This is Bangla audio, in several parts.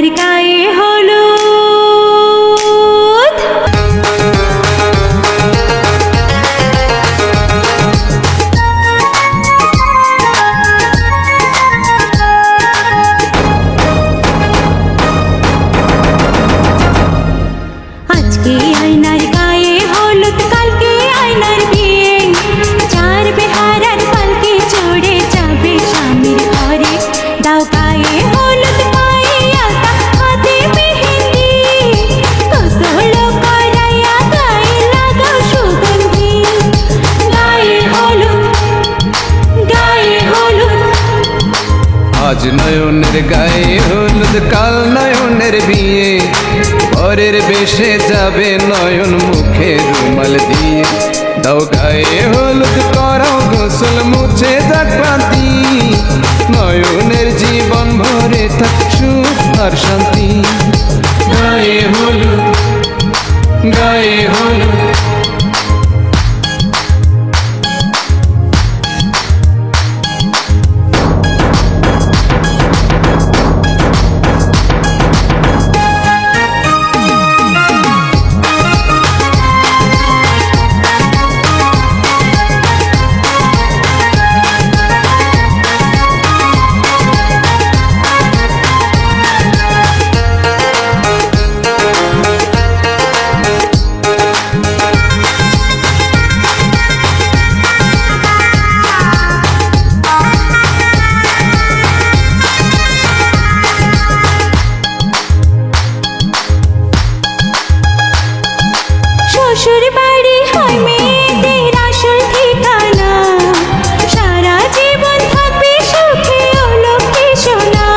আয়নার গায়ে হলুদ। আজকে আয়নার গায়ে হলুদ, কালকে আয়নার বিয়ে। চার বেহারার পালকি চড়ে যাবে স্বামীর ঘরে। দাও গায়ে হলুদ, পায়ে আলতা, হাতে মেহেন্দি। গোসল করাইয়া গায়ে লাগাও সুগন্ধি। গায়ে হলুদ, গায়ে হলুদ। আজ নয়নের গায়ে হলুদ, কাল নয়নের বিয়ে। পরের বেশে যাবে নয়ন, মুখে রুমাল দিয়ে। দাও গায়ে হলুদ, করাও গোসল, মুছে যাক ক্লান্তি। নয়নের জীবন ভরে থাক সুখ আর শান্তি। গায়ে হলুদ, গায়ে হলুদ। শ্বশুর বাড়ি হয় মেয়েদের আসল ঠিকানা। সারা জীবন থাকবে সুখে ও লক্ষ্মী সোনা।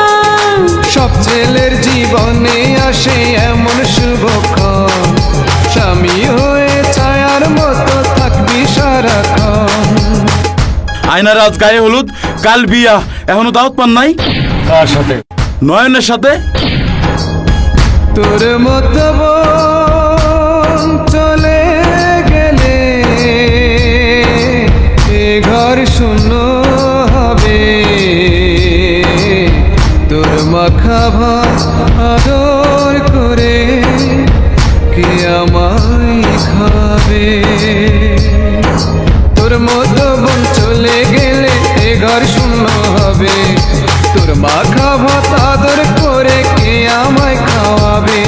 সব ছেলের জীবনে আসে এমন শুভক্ষণ, স্বামী হয়ে ছায়ার মতো থাকবি সারাক্ষণ। আয়নার আজ গায়ে হলুদ, কাল বিয়া, এখনো দাওয়াত পান নাই? কার সাথে? নয়নের সাথে। তোর মতো বোন চলে গেলে এ ঘর শূন্য হবে। তোর মাখা ভাত আদর করে কে আমায় খাবে। তোর মতো বোন চলে গেলে এ ঘর শূন্য হবে। তোর মাখা ভাত আদর করে কে আমায় খাওয়াবে।